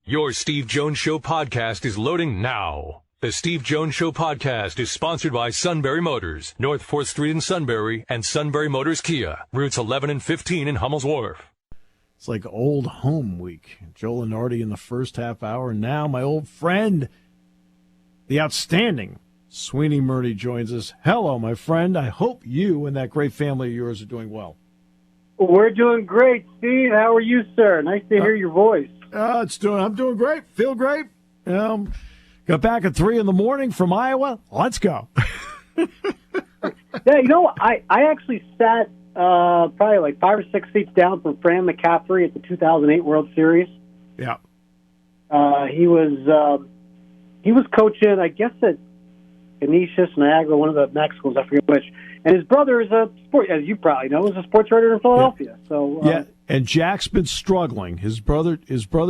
Your Steve Jones Show podcast is loading now. The Steve Jones Show podcast is sponsored by Sunbury Motors, North 4th Street in Sunbury, and Sunbury Motors Kia, routes 11 and 15 in Hummel's Wharf. It's like old home week. Joe Lenardi in the first half hour. And now my old friend, the outstanding Sweeny Murti joins us. Hello, my friend. I hope you and that great family of yours are doing well. We're doing great, Steve. How are you, sir? Nice to hear your voice. I'm doing great. Feel great. Got back at 3 a.m. from Iowa. Let's go. Yeah, I actually sat probably like 5 or 6 seats down from Fran McCaffrey at the 2008 World Series. Yeah. He was coaching, I guess, at Canisius, Niagara, one of the Mexicans, I forget which. And his brother is as you probably know, is a sports writer in Philadelphia. Yeah. So and Jack's been struggling. His brother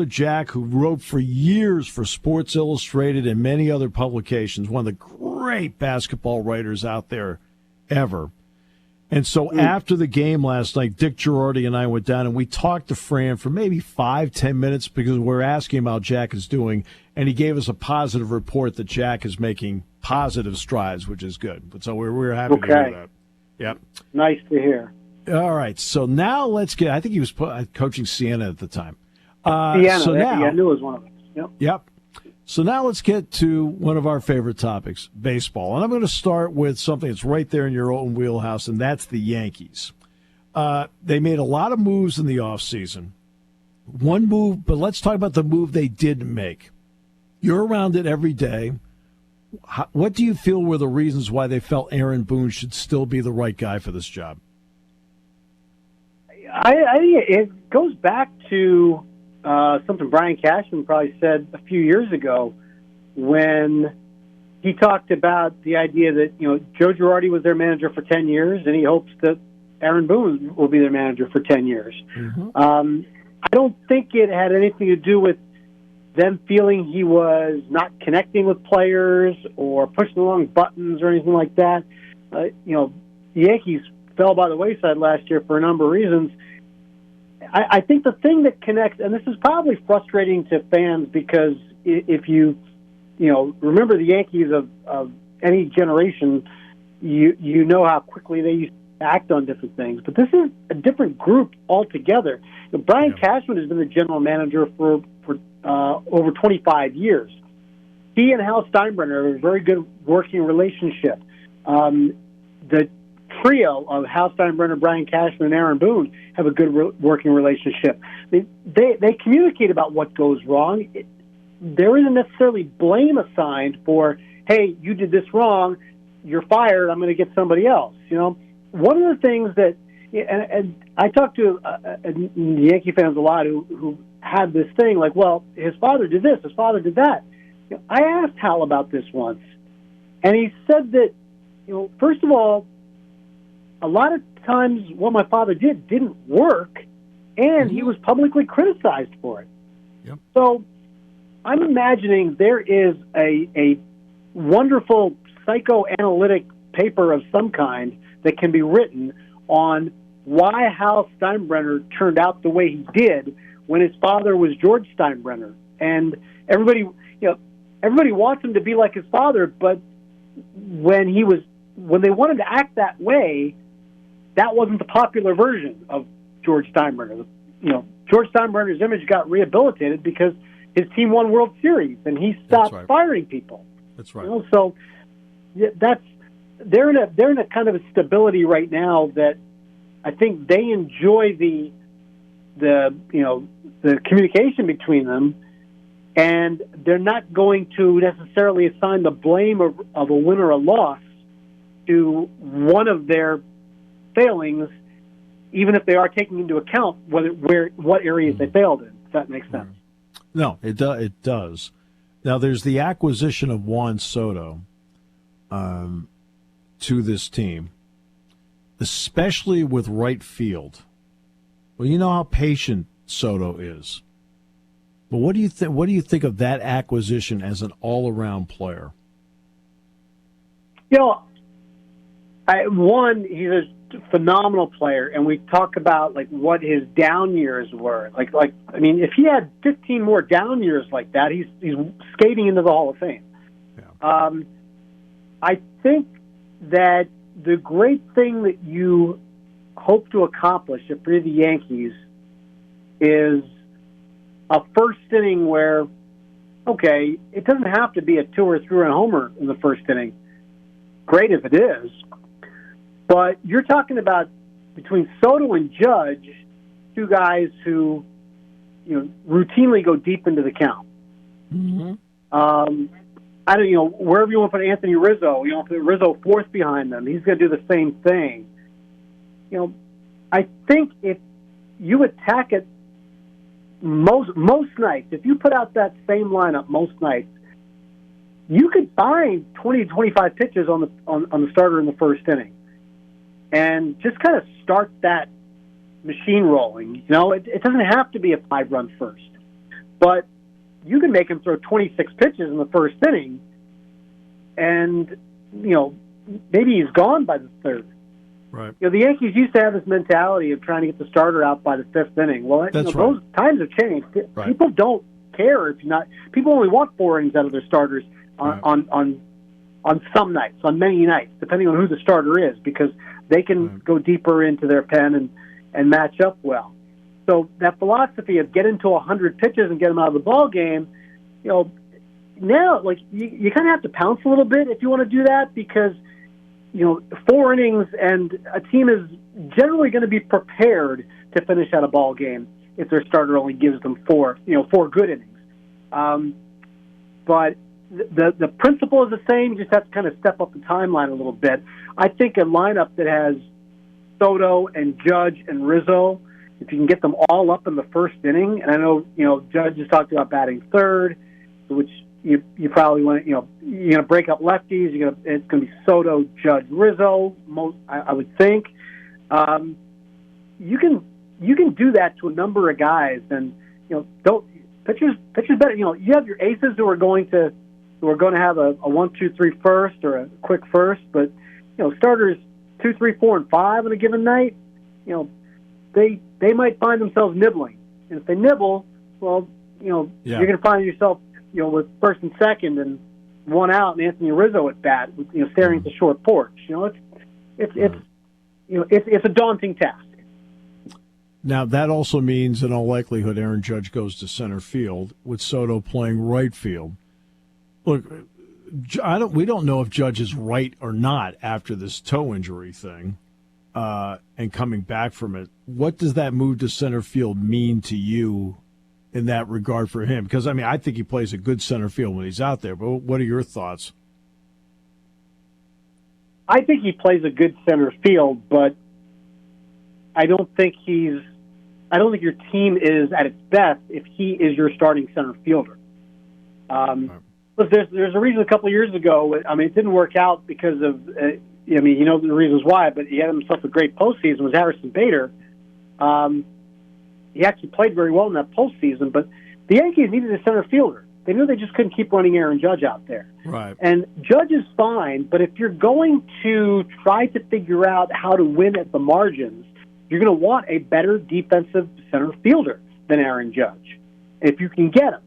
Jack, who wrote for years for Sports Illustrated and many other publications, one of the great basketball writers out there ever. And so after the game last night, Dick Girardi and I went down and we talked to Fran for maybe 5-10 minutes because we were asking him how Jack is doing, and he gave us a positive report that Jack is making positive strides, which is good. But so we're happy to hear that. Yep. Nice to hear. All right, so now let's get – I think he was coaching Siena at the time. Siena, so now, I knew it was one of them. Yep. So now let's get to one of our favorite topics, baseball. And I'm going to start with something that's right there in your own wheelhouse, and that's the Yankees. They made a lot of moves in the offseason. One move, but let's talk about the move they didn't make. You're around it every day. What do you feel were the reasons why they felt Aaron Boone should still be the right guy for this job? I think it goes back to something Brian Cashman probably said a few years ago when he talked about the idea that, Joe Girardi was their manager for 10 years, and he hopes that Aaron Boone will be their manager for 10 years. Mm-hmm. I don't think it had anything to do with them feeling he was not connecting with players or pushing the wrong buttons or anything like that. The Yankees fell by the wayside last year for a number of reasons. I think the thing that connects, and this is probably frustrating to fans because if you remember the Yankees of any generation, you know how quickly they used to act on different things. But this is a different group altogether. Brian Cashman has been the general manager for over 25 years. He and Hal Steinbrenner have a very good working relationship. The trio of Hal Steinbrenner, Brian Cashman, and Aaron Boone have a good working relationship. They communicate about what goes wrong. There isn't necessarily blame assigned for, hey, you did this wrong, you're fired, I'm going to get somebody else. One of the things that, and I talk to Yankee fans a lot who had this thing like, well, his father did this, his father did that. I asked Hal about this once, and he said that, first of all, a lot of times what my father did didn't work, and he was publicly criticized for it. Yep. So I'm imagining there is a wonderful psychoanalytic paper of some kind that can be written on why Hal Steinbrenner turned out the way he did when his father was George Steinbrenner. And everybody wants him to be like his father, but when they wanted to act that way, that wasn't the popular version of George Steinbrenner. George Steinbrenner's image got rehabilitated because his team won World Series, and he stopped firing people. That's right. So they're in a kind of a stability right now that I think they enjoy the communication between them, and they're not going to necessarily assign the blame of a win or a loss to one of their failings, even if they are taking into account what areas they failed in. If that makes sense. No, it does. Now, there's the acquisition of Juan Soto to this team, especially with right field. Well, you know how patient Soto is. But what do you think? What do you think of that acquisition as an all-around player? He's a phenomenal player, and we talk about like what his down years were. I mean, if he had 15 more down years like that, he's skating into the Hall of Fame. Yeah. I think that the great thing that you hope to accomplish if you're the Yankees is a first inning where, okay, it doesn't have to be a 2 or 3 run homer in the first inning. Great if it is. But you're talking about between Soto and Judge, two guys who, routinely go deep into the count. Mm-hmm. I don't, wherever you want to put Anthony Rizzo, put Rizzo fourth behind them. He's going to do the same thing. I think if you attack it most nights, if you put out that same lineup most nights, you could find 20 to 25 pitches on the starter in the first inning, and just kind of start that machine rolling. It doesn't have to be a 5-run first, but you can make him throw 26 pitches in the first inning, and maybe he's gone by the third. Right. The Yankees used to have this mentality of trying to get the starter out by the 5th inning. Well, those times have changed. Right. People don't care if you're not. People only want 4 innings out of their starters on some nights, on many nights, depending on who the starter is, because they can go deeper into their pen and match up well. So that philosophy of get into 100 pitches and get them out of the ball game, now you kind of have to pounce a little bit if you want to do that, because 4 innings and a team is generally going to be prepared to finish out a ball game if their starter only gives them 4 good innings. But the principle is the same. You just have to kind of step up the timeline a little bit. I think a lineup that has Soto and Judge and Rizzo, if you can get them all up in the first inning, and I know Judge has talked about batting third, which you probably want to, you're going to break up lefties. It's going to be Soto, Judge, Rizzo. I would think you can do that to a number of guys, and pitchers better. You have your aces who are going to have a 1, 2, 3 first or a quick first, but starters 2, 3, 4, and 5 on a given night, they might find themselves nibbling, and if they nibble, well, you're going to find yourself with first and second and 1 out, and Anthony Rizzo at bat, staring at the short porch. It's a daunting task. Now that also means, in all likelihood, Aaron Judge goes to center field with Soto playing right field. Look, we don't know if Judge is right or not after this toe injury thing, and coming back from it. What does that move to center field mean to you in that regard for him? Because, I think he plays a good center field when he's out there, but what are your thoughts? I think he plays a good center field, but I don't think your team is at its best if he is your starting center fielder. But there's a reason a couple of years ago, it didn't work out because of, the reasons why, but he had himself a great postseason, was Harrison Bader. He actually played very well in that postseason, but the Yankees needed a center fielder. They knew they just couldn't keep running Aaron Judge out there. Right. And Judge is fine, but if you're going to try to figure out how to win at the margins, you're going to want a better defensive center fielder than Aaron Judge, if you can get him.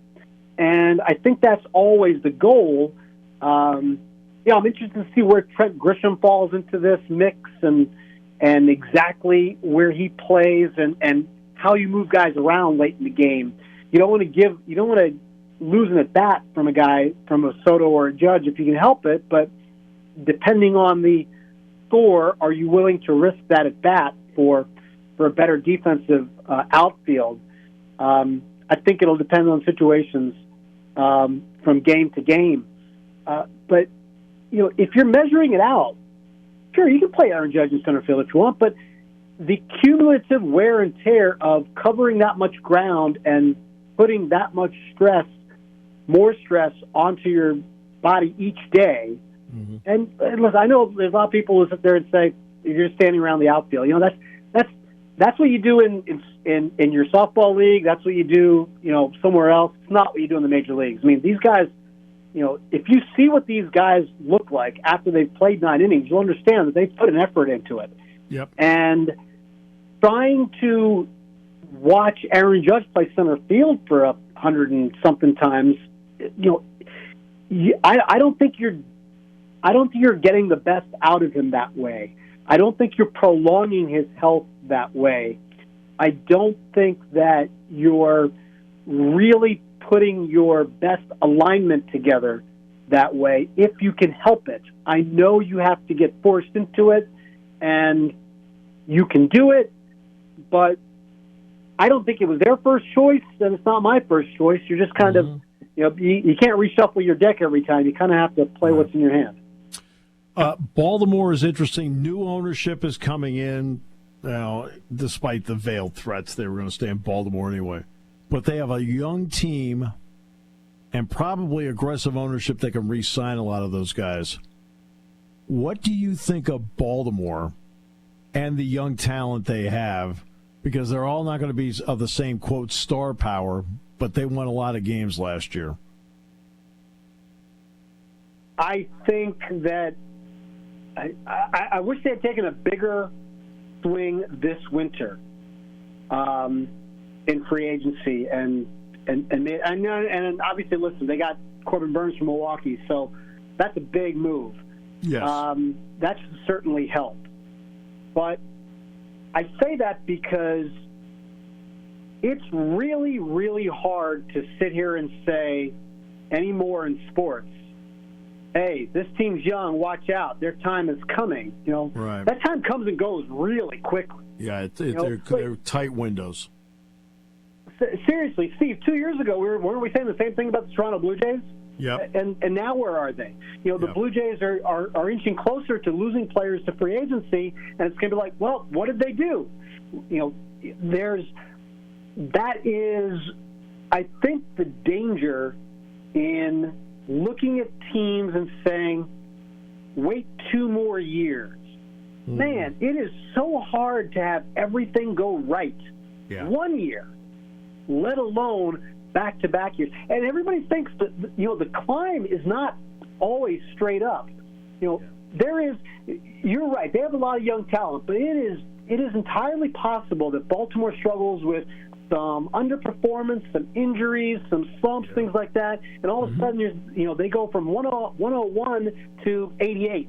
And I think that's always the goal. I'm interested to see where Trent Grisham falls into this mix and exactly where he plays and how you move guys around late in the game. You don't want to lose an at bat from a Soto or a Judge if you can help it, but depending on the score, are you willing to risk that at bat for a better defensive outfield? I think it'll depend on situations from game to game. But if you're measuring it out, sure, you can play Aaron Judge in center field if you want, but the cumulative wear and tear of covering that much ground and putting that much more stress onto your body each day. Mm-hmm. And listen, I know there's a lot of people who sit there and say, you're standing around the outfield. That's what you do in your softball league. That's what you do, somewhere else. It's not what you do in the major leagues. These guys, if you see what these guys look like after they've played 9 innings, you'll understand that they've put an effort into it. Yep. And trying to watch Aaron Judge play center field for 100 and something times, I don't think you're getting the best out of him that way. I don't think you're prolonging his health that way. I don't think that you're really putting your best alignment together that way if you can help it. I know you have to get forced into it, and you can do it, but I don't think it was their first choice, and it's not my first choice. You're just kind of, you can't reshuffle your deck every time. You kind of have to play what's in your hand. Baltimore is interesting. New ownership is coming in now, despite the veiled threats they were going to stay in Baltimore anyway. But they have a young team and probably aggressive ownership that can re-sign a lot of those guys. What do you think of Baltimore and the young talent they have? Because they're all not going to be of the same, quote, star power, but they won a lot of games last year. I think that I wish they had taken a bigger swing this winter in free agency, and obviously, listen, they got Corbin Burns from Milwaukee, so that's a big move. Yes, that should certainly help. But I say that because it's really, really hard to sit here and say anymore in sports, hey, this team's young, watch out, their time is coming. Right. That time comes and goes really quickly. Yeah, they're tight windows. Seriously, Steve, 2 years ago, weren't we saying the same thing about the Toronto Blue Jays? Yeah. And now where are they? The Blue Jays are inching closer to losing players to free agency, and it's going to be like, well, what did they do? That is, I think, the danger in looking at teams and saying, wait 2 more years. Man, it is so hard to have everything go right 1 year, let alone back-to-back years. And everybody thinks that, the climb is not always straight up. There is, you're right, they have a lot of young talent, but it is entirely possible that Baltimore struggles with some underperformance, some injuries, some slumps, things like that, and all of a sudden, they go from 101 to 88.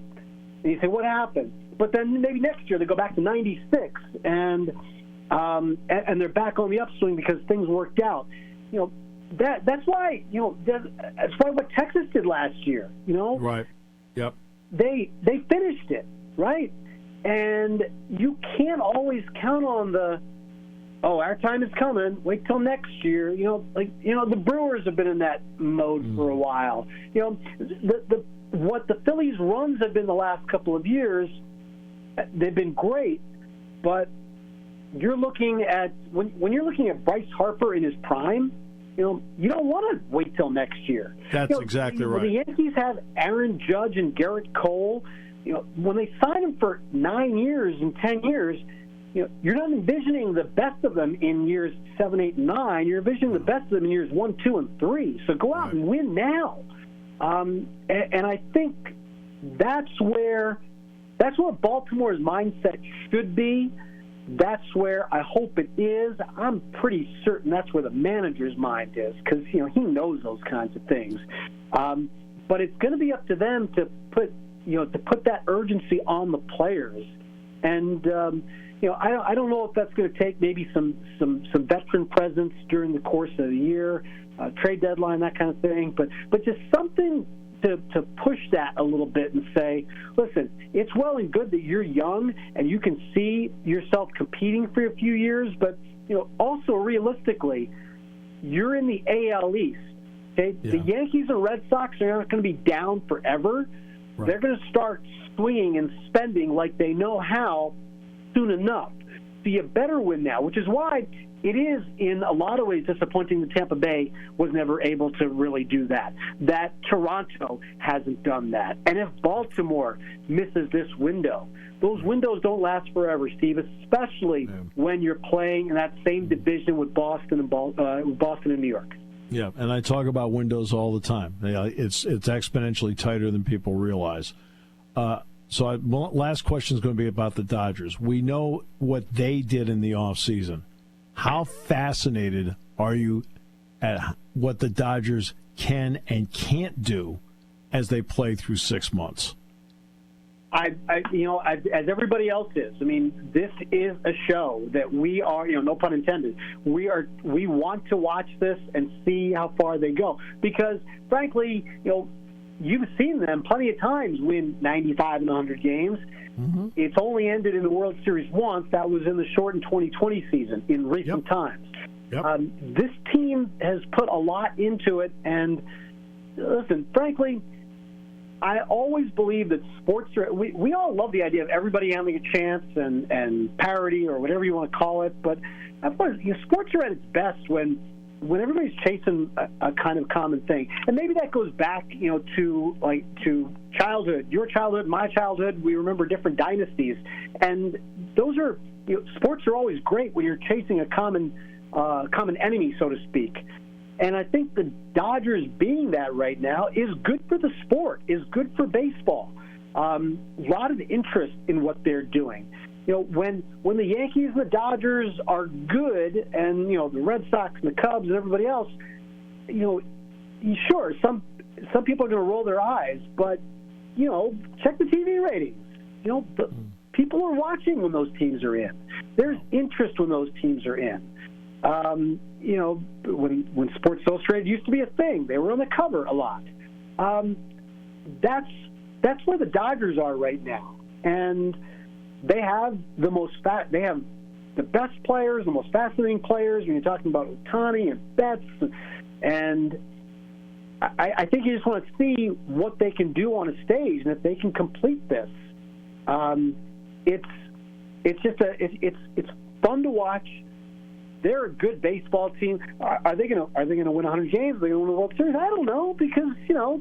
And you say, what happened? But then maybe next year they go back to 96, and they're back on the upswing because things worked out. That's why what Texas did last year. Right. Yep. They finished it, right, and you can't always count on our time is coming, wait till next year. The Brewers have been in that mode for a while. What the Phillies' runs have been the last couple of years, they've been great, but you're looking at when you're looking at Bryce Harper in his prime, you don't want to wait till next year. That's exactly right. When the Yankees have Aaron Judge and Garrett Cole, when they sign them for 9 years and 10 years, you're not envisioning the best of them in years 7, 8, and 9. You're envisioning the best of them in years 1, 2, and 3. So go out and win now. And I think that's where Baltimore's mindset should be. That's where I hope it is. I'm pretty certain that's where the manager's mind is, because he knows those kinds of things. But it's going to be up to them to put that urgency on the players. And I don't know if that's going to take maybe some veteran presence during the course of the year, trade deadline, that kind of thing. But just something to push that a little bit and say, listen, it's well and good that you're young and you can see yourself competing for a few years, but also realistically, you're in the AL East. Okay, the Yankees and Red Sox are not going to be down forever. Right. They're going to start swinging and spending like they know how soon enough. So you better win now, which is why it is in a lot of ways disappointing that Tampa Bay was never able to really do that. That Toronto hasn't done that. And if Baltimore misses this window, those windows don't last forever, Steve, especially when you're playing in that same division with Boston and New York. Yeah, and I talk about windows all the time. It's exponentially tighter than people realize. So last question is going to be about the Dodgers. We know what they did in the offseason. How fascinated are you at what the Dodgers can and can't do as they play through 6 months? As everybody else is. I mean, this is a show that we are, no pun intended. We want to watch this and see how far they go because, frankly, you've seen them plenty of times win 95 and 100 games. Mm-hmm. It's only ended in the World Series once. That was in the shortened 2020 season in recent times. Yep. This team has put a lot into it, and listen, frankly, I always believe that sports are. We all love the idea of everybody having a chance and parity or whatever you want to call it, but sports are at its best when everybody's chasing a kind of common thing, and maybe that goes back, to childhood, your childhood, my childhood. We remember different dynasties, and those are sports are always great when you're chasing a common enemy, so to speak. And I think the Dodgers being that right now is good for the sport, is good for baseball. A lot of interest in what they're doing. When the Yankees and the Dodgers are good, and the Red Sox and the Cubs and everybody else, sure, some people are going to roll their eyes, but check the TV ratings. People are watching when those teams are in. There's interest when those teams are in. When Sports Illustrated used to be a thing, they were on the cover a lot. That's where the Dodgers are right now, and they have they have the best players, the most fascinating players. When you're talking about Ohtani and Betts, and I think you just want to see what they can do on a stage, and if they can complete this, it's fun to watch. They're a good baseball team. Are they going to win 100 games? Are they going to win the World Series? I don't know, because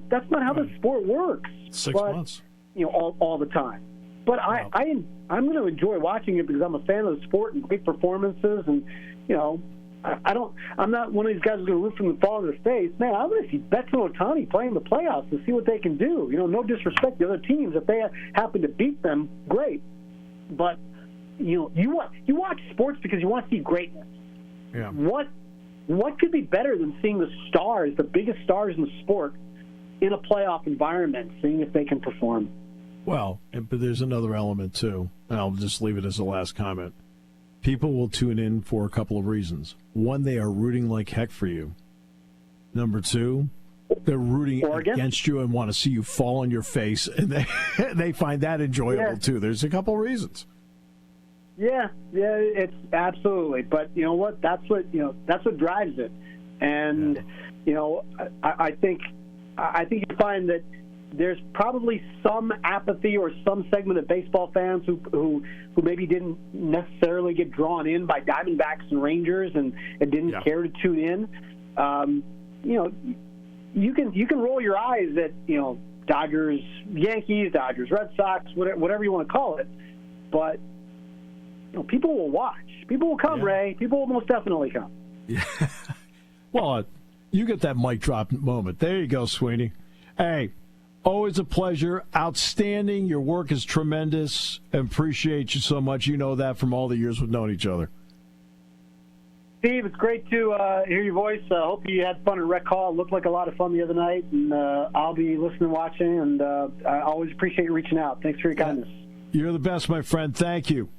that's not how the sport works. 6 months. All the time. But I'm going to enjoy watching it because I'm a fan of the sport and great performances, and I'm not one of these guys who's going to root from the fall of their face. Man, I'm going to see Betts and Ohtani play in the playoffs and see what they can do. No disrespect to other teams. If they happen to beat them, great. But you watch sports because you want to see greatness. Yeah. What could be better than seeing the stars, the biggest stars in the sport, in a playoff environment, seeing if they can perform? Well, but there's another element, too, and I'll just leave it as the last comment. People will tune in for a couple of reasons. One, they are rooting like heck for you. Number two, they're rooting against you and want to see you fall on your face, and they find that enjoyable, too. There's a couple of reasons. Yeah, it's absolutely. But you know what? That's what drives it. And I think you find that there's probably some apathy or some segment of baseball fans who maybe didn't necessarily get drawn in by Diamondbacks and Rangers and didn't care to tune in. You can roll your eyes at Dodgers, Yankees, Dodgers, Red Sox, whatever you want to call it, but people will watch. People will come, Ray. People will most definitely come. Yeah. Well, you get that mic drop moment. There you go, Sweeny. Hey, always a pleasure. Outstanding. Your work is tremendous. Appreciate you so much. You know that from all the years we've known each other. Steve, it's great to hear your voice. Hope you had fun at Rec Hall. It looked like a lot of fun the other night, and I'll be listening and watching, and I always appreciate you reaching out. Thanks for your kindness. You're the best, my friend. Thank you.